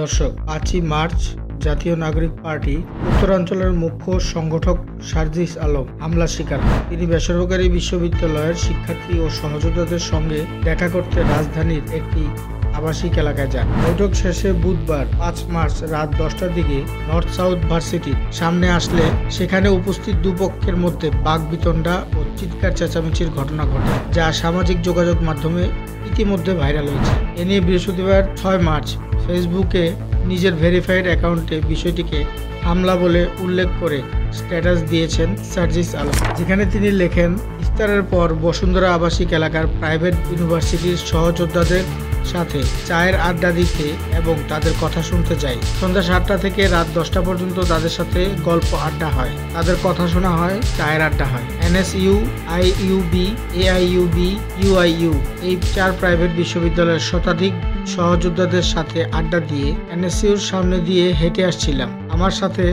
দর্শক, ৫ই মার্চ জাতীয় নাগরিক পার্টি উত্তরাঞ্চলের মুখ্য সংগঠক সার্জিস আলম হামলার শিকার হন। তিনি বেসরকারি বিশ্ববিদ্যালয়ের শিক্ষার্থী ও সহযোদ্ধাদের সঙ্গে দেখা করতে রাজধানীর একটি আবাসিক এলাকায় যান। বৈঠক শেষে বুধবার ৫ মার্চ রাত ১০টার দিকে নর্থ সাউথ ভার্সিটির সামনে আসলে সেখানে উপস্থিত দুপক্ষের মধ্যে বাকবিতণ্ডা ও চিৎকার চেঁচামেচির ঘটনা ঘটে, যা সামাজিক যোগাযোগ মাধ্যমে ইতিমধ্যে ভাইরাল হয়েছে। এ নিয়ে বৃহস্পতিবার ৬ মার্চ ফেসবুকে নিজের ভেরিফাইড অ্যাকাউন্টে বিষয়টিকে হামলা বলে উল্লেখ করে স্ট্যাটাস দিয়েছেন সার্জিস আলম, যেখানে তিনি লেখেন, ইফতারের পর বসুন্ধরা আবাসিক এলাকার প্রাইভেট ইউনিভার্সিটির সহযোদ্ধাদের সাথে চায়ের আড্ডা দিতে এবং তাদের কথা শুনতে যাই। সন্ধ্যা ৭টা থেকে রাত ১০টা পর্যন্ত তাদের সাথে গল্প আড্ডা হয়, তাদের কথা শোনা হয়, চায়ের আড্ডা হয়। এনএসইউ, আইইউবি, এআইইউবি, ইউআইইউ এই ৪ প্রাইভেট বিশ্ববিদ্যালয়ের শতাধিক সহযোদ্ধাদের সাথে আড্ডা দিয়ে এনএসইউর সামনে দিয়ে হেঁটে আসছিলাম। আমার সাথে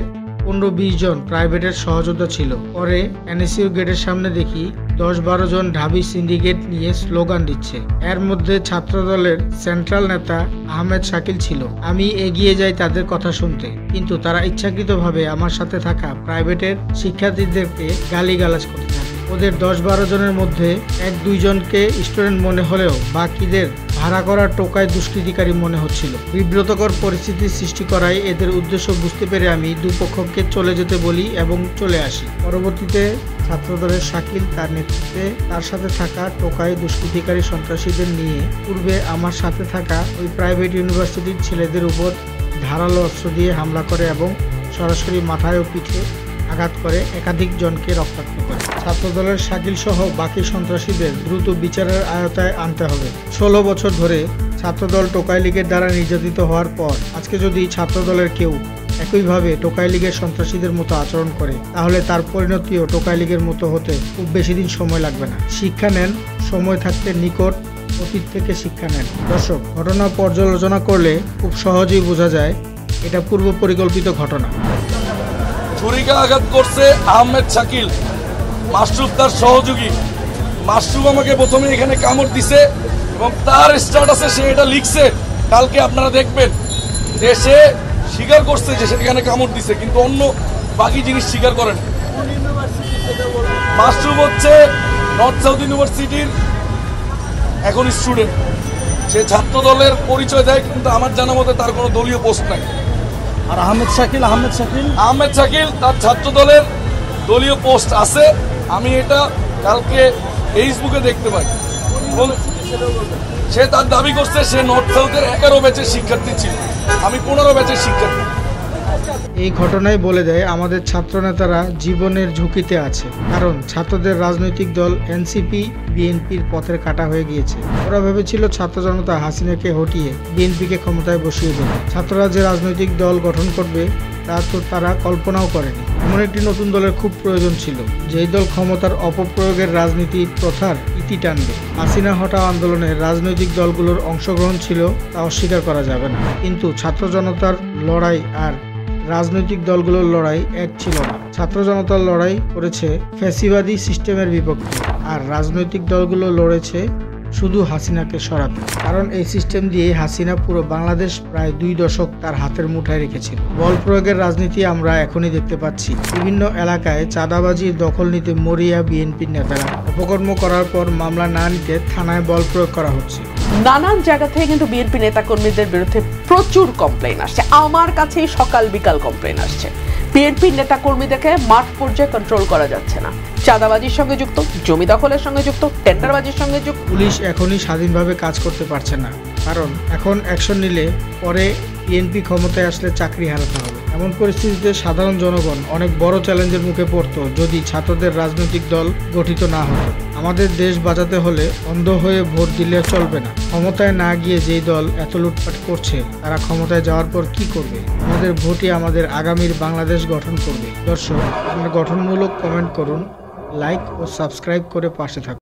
১৫-২০ জন প্রাইভেটের সহযোদ্ধা ছিল। পরে এনএসইউ গেটের সামনে দেখি ১০-১২ জন ঢাবি সিন্ডিকেট নিয়ে স্লোগান দিচ্ছে। এর মধ্যে ছাত্রদলের সেন্ট্রাল নেতা আহমেদ শাকিল ছিল। আমি এগিয়ে যাই তাদের কথা শুনতে, কিন্তু তারা ইচ্ছাকৃতভাবে আমার সাথে থাকা প্রাইভেটের শিক্ষার্থীদেরকে গালিগালাজ করতে থাকে। ওদের ১০-১২ জনের মধ্যে ১-২ জনকে স্টুডেন্ট মনে হলেও বাকিদের ভাড়া করা টোকাই দুষ্কৃতিকারী মনে হচ্ছিল। বিব্রতকর পরিস্থিতির সৃষ্টি করায় এদের উদ্দেশ্য বুঝতে পেরে আমি দুপক্ষকে চলে যেতে বলি এবং চলে আসি। পরবর্তীতে ছাত্রদলের শাকিল তার নেতৃত্বে তার সাথে থাকা টোকাই দুষ্কৃতিকারী সন্ত্রাসীদের নিয়ে পূর্বে আমার সাথে থাকা ওই প্রাইভেট ইউনিভার্সিটির ছেলেদের উপর ধারালো অস্ত্র দিয়ে হামলা করে এবং সরাসরি মাথায় ও পিঠে আঘাত করে একাধিক জনকে রক্তাক্ত করে। ছাত্রদলের শাকিল সহ বাকি সন্ত্রাসীদের দ্রুত বিচারের আয়তায় আনতে হবে। ১৬ বছর ধরে ছাত্রদল টোকাই লীগের দ্বারা নির্যাতিত হওয়ার পর আজকে যদি ছাত্রদলের কেউ একইভাবে টোকাই লীগের সন্ত্রাসীদের মতো আচরণ করে, তাহলে তার পরিণতিও টোকাই লীগের মতো হতে খুব বেশি দিন সময় লাগবে না। শিক্ষা নেন, সময় থাকতে নিকট অতীত থেকে শিক্ষা নেন। দর্শক, ঘটনা পর্যালোচনা করলে খুব সহজেই বোঝা যায় এটা পূর্ব পরিকল্পিত ঘটনা। ছুরিকা আঘাত করছে আহমেদ শাকিল, মাশরুফ তার সহযোগী। মাশরুফ আমাকে প্রথমে এখানে কামড় দিছে এবং তার স্ট্যাটাসে সে এটা লিখছে, কালকে আপনারা দেখবেন যে সে স্বীকার করছে যে সেখানে কামড় দিছে, কিন্তু অন্য বাকি জিনিস স্বীকার করেন। মাশরুফ হচ্ছে নর্থ সাউথ ইউনিভার্সিটির এখন স্টুডেন্ট। সে ছাত্র দলের পরিচয় দেয়, কিন্তু আমার জানা মতে তার কোনো দলীয় পোস্ট নাই। আর আহমেদ শাকিল তার ছাত্র দলের দলীয় পোস্ট আছে। আমি এটা কালকে ফেসবুকে দেখতে পাই। সে তার দাবি করছে সে নর্থ সাউথের 11 ব্যাচের শিক্ষার্থী ছিল, আমি 15 ব্যাচের শিক্ষার্থী। এই ঘটনাই বলে দেয় আমাদের ছাত্র নেতারা জীবনের ঝুঁকিতে আছে, কারণ ছাত্রদের রাজনৈতিক দল এনসিপি বিএনপির পথের কাটা হয়ে গিয়েছে। ওরা ভেবেছিল ছাত্র জনতা হাসিনাকে হটিয়ে বিএনপিকে ক্ষমতায় বসিয়ে দেবে। ছাত্ররা যে রাজনৈতিক দল গঠন করবে তা তো তারা কল্পনাও করেনি। এমন একটি নতুন দলের খুব প্রয়োজন ছিল, যেই দল ক্ষমতার অপপ্রয়োগের রাজনীতি প্রথার ইতি টানবে। হাসিনা হটাও আন্দোলনে রাজনৈতিক দলগুলোর অংশগ্রহণ ছিল, তা অস্বীকার করা যাবে না, কিন্তু ছাত্র জনতার লড়াই আর রাজনৈতিক দলগুলোর লড়াই এক ছিল না। ছাত্র জনতার লড়াই করেছে ফ্যাসিবাদী সিস্টেমের বিপক্ষে, আর রাজনৈতিক দলগুলো লড়েছে শুধু হাসিনাকে সরাতে, কারণ এই সিস্টেম দিয়ে হাসিনা পুরো বাংলাদেশ প্রায় 2 দশক তার হাতের মুঠায় রেখেছিল। বল প্রয়োগের রাজনীতি আমরা এখনই দেখতে পাচ্ছি। বিভিন্ন এলাকায় চাঁদাবাজির দখল নিতে মরিয়া বিএনপির নেতারা অপকর্ম করার পর মামলা না নিতে থানায় বল প্রয়োগ করা হচ্ছে। নানান জায়গা থেকে কিন্তু বিএনপি নেতাকর্মীদের বিরুদ্ধে প্রচুর কমপ্লেইন আসছে। আমার কাছেই সকাল বিকাল কমপ্লেইন আসছে। বিএনপি নেতাকর্মীদেরকে মাঠ পর্যায়ে কন্ট্রোল করা যাচ্ছে না। চাঁদাবাজির সঙ্গে যুক্ত, জমি দখলের সঙ্গে যুক্ত, টেন্ডারবাজির সঙ্গে যুক্ত। পুলিশ এখনই স্বাধীনভাবে কাজ করতে পারছে না, কারণ এখন অ্যাকশন নিলে পরে বিএনপি ক্ষমতায় আসলে চাকরি হারাতে হবে। এমন পরিস্থিতিতে সাধারণ জনগণ অনেক বড় চ্যালেঞ্জের মুখে পড়তো যদি ছাত্রদের রাজনৈতিক দল গঠিত না হতো। আমাদের দেশ বাঁচাতে হলে অন্ধ হয়ে ভোট দিলে চলবে না। ক্ষমতায় না গিয়ে যেই দল এত লুটপাট করছে, তারা ক্ষমতায় যাওয়ার পর কি করবে? আমাদের ভোটই আমাদের আগামীর বাংলাদেশ গঠন করবে। দর্শক, আপনারা গঠনমূলক কমেন্ট করুন, লাইক ও সাবস্ক্রাইব করে পাশে থাকুন।